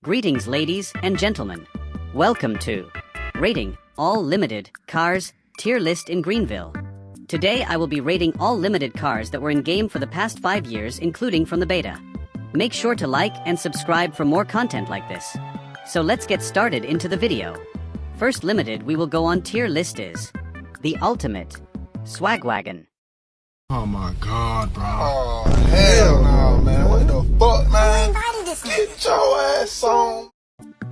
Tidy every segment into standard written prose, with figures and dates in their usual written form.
Greetings ladies and gentlemen. Welcome to Rating All Limited Cars Tier List in Greenville. Today I will be rating all limited cars that were in game for the past 5 years, including from the beta. Make sure to like and subscribe for more content like this. So let's get started into the video. First limited we will go on tier list is the Ultimate Swagwagon. Oh my god, bro. Oh, hell no, man. What the fuck, man? Get your ass on.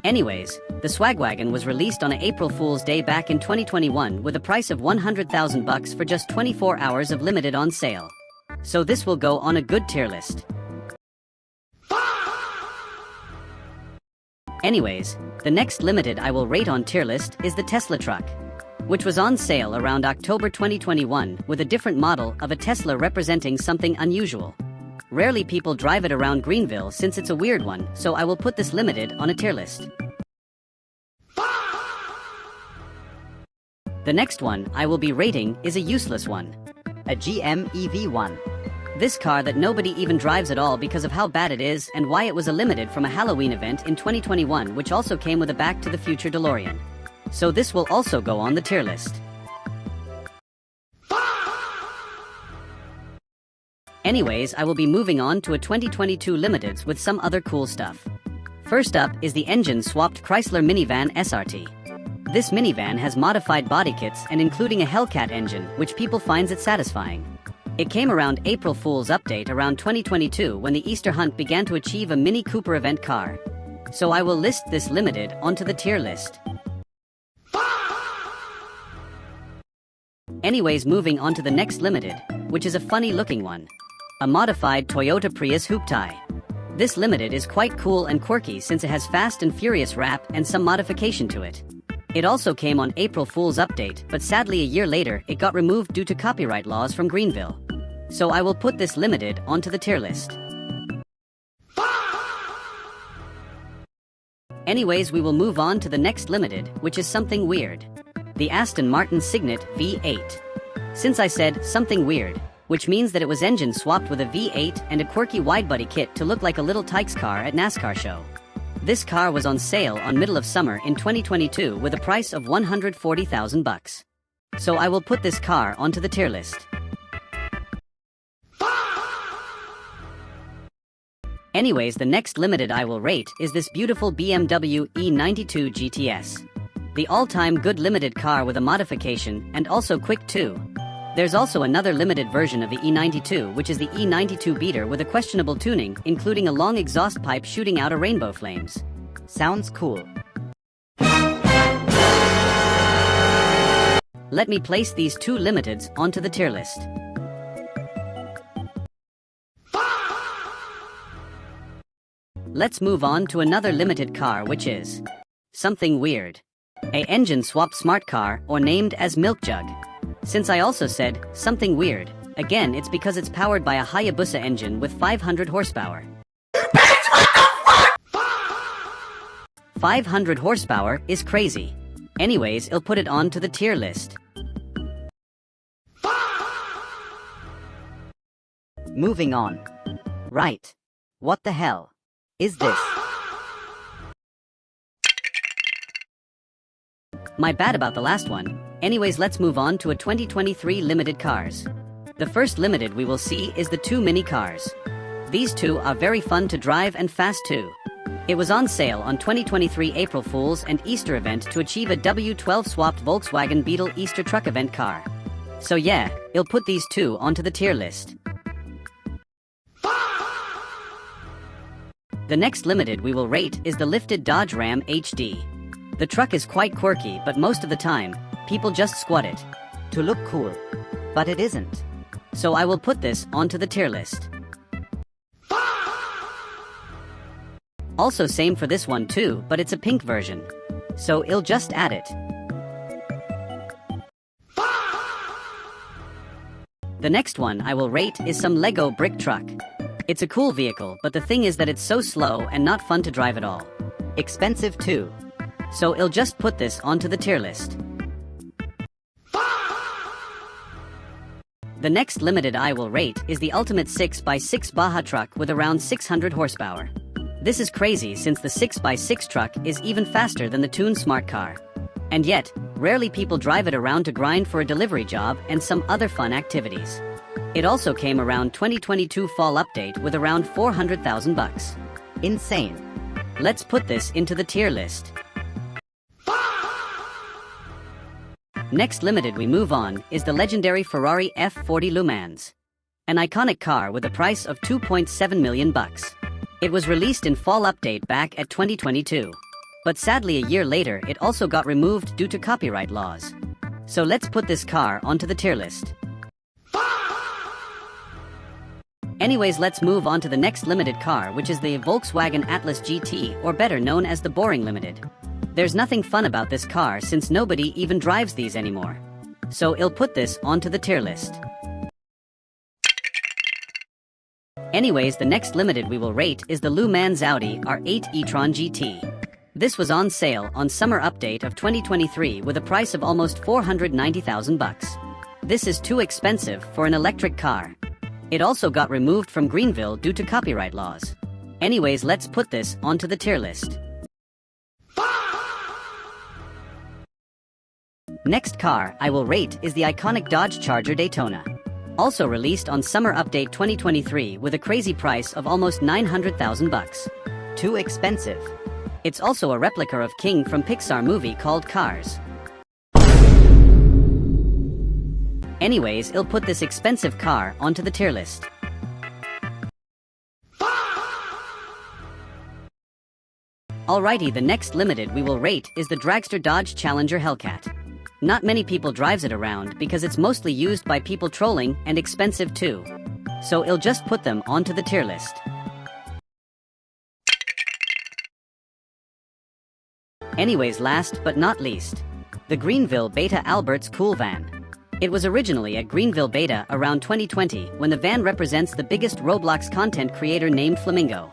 Anyways, the Swagwagon was released on April Fool's Day back in 2021 with a price of $100,000 for just 24 hours of limited on sale. So this will go on a good tier list. Anyways, the next limited I will rate on tier list is the Tesla truck, which was on sale around October 2021 with a different model of a Tesla representing something unusual. Rarely people drive it around Greenville since it's a weird one, so I will put this limited on a tier list. The next one I will be rating is a useless one, a GM EV1. This car that nobody even drives at all because of how bad it is and why it was a limited from a Halloween event in 2021, which also came with a Back to the Future DeLorean. So this will also go on the tier list. Anyways, I will be moving on to a 2022 limiteds with some other cool stuff. First up is the engine-swapped Chrysler minivan SRT. This minivan has modified body kits and including a Hellcat engine, which people finds it satisfying. It came around April Fool's update around 2022 when the Easter hunt began to achieve a Mini Cooper event car. So I will list this limited onto the tier list. Anyways, moving on to the next limited, which is a funny looking one. A modified Toyota Prius hoop tie. This limited is quite cool and quirky since it has Fast and Furious wrap and some modification to it. It also came on April Fool's update, but sadly a year later it got removed due to copyright laws from Greenville. So I will put this limited onto the tier list. Anyways, we will move on to the next limited, which is something weird. The Aston Martin Signet V8. Since I said something weird, which means that it was engine swapped with a V8 and a quirky widebody kit to look like a little Tykes car at NASCAR show. This car was on sale on middle of summer in 2022 with a price of $140,000. So I will put this car onto the tier list. Anyways, the next limited I will rate is this beautiful BMW E92 GTS. The all-time good limited car with a modification and also quick too. There's also another limited version of the E92, which is the E92 beater with a questionable tuning, including a long exhaust pipe shooting out a rainbow flames. Sounds cool. Let me place these two limiteds onto the tier list. Let's move on to another limited car, which is something weird. A engine swap smart car, or named as Milk Jug. Since I also said something weird, again it's because it's powered by a Hayabusa engine with 500 horsepower. 500 horsepower is crazy. Anyways, I'll put it on to the tier list. Moving on. Right. What the hell is this? My bad about the last one. Anyways, let's move on to a 2023 limited cars. The first limited we will see is the two mini cars. These two are very fun to drive and fast too. It was on sale on 2023 April Fool's and Easter event to achieve a W12 swapped Volkswagen Beetle Easter truck event car. So yeah, I'll put these two onto the tier list. The next limited we will rate is the lifted Dodge Ram HD. The truck is quite quirky, but most of the time, people just squat it to look cool. But it isn't. So I will put this onto the tier list. Also same for this one too, but it's a pink version. So I'll just add it. The next one I will rate is some Lego brick truck. It's a cool vehicle, but the thing is that it's so slow and not fun to drive at all. Expensive too. So I'll just put this onto the tier list. The next limited I will rate is the Ultimate 6x6 Baja truck with around 600 horsepower. This is crazy since the 6x6 truck is even faster than the Toon Smart car. And yet, rarely people drive it around to grind for a delivery job and some other fun activities. It also came around 2022 fall update with around 400,000 bucks. Insane. Let's put this into the tier list. Next limited we move on is the legendary Ferrari F40 Le Mans. An iconic car with a price of 2.7 million bucks. It was released in fall update back at 2022. But sadly a year later it also got removed due to copyright laws. So let's put this car onto the tier list. Anyways, let's move on to the next limited car, which is the Volkswagen Atlas GT, or better known as the Boring Limited. There's nothing fun about this car since nobody even drives these anymore. So I'll put this onto the tier list. Anyways, the next limited we will rate is the Le Mans Audi R8 e-tron GT. This was on sale on summer update of 2023 with a price of almost 490,000 bucks. This is too expensive for an electric car. It also got removed from Greenville due to copyright laws. Anyways, let's put this onto the tier list. Next car I will rate is the iconic Dodge Charger Daytona. Also released on summer update 2023 with a crazy price of almost 900,000 bucks. Too expensive. It's also a replica of King from Pixar movie called Cars. Anyways, I'll put this expensive car onto the tier list. Alrighty, the next limited we will rate is the dragster Dodge Challenger Hellcat. Not many people drives it around because it's mostly used by people trolling and expensive too. So I'll just put them onto the tier list. Anyways, last but not least, the Greenville Beta Albert's Cool Van. It was originally at Greenville Beta around 2020 when the van represents the biggest Roblox content creator named Flamingo.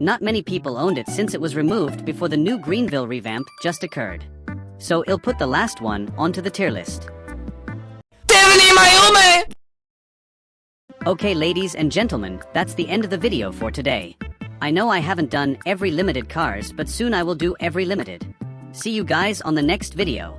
Not many people owned it since it was removed before the new Greenville revamp just occurred. So I'll put the last one onto the tier list. Okay, ladies and gentlemen, that's the end of the video for today. I know I haven't done every limited cars, but soon I will do every limited. See you guys on the next video.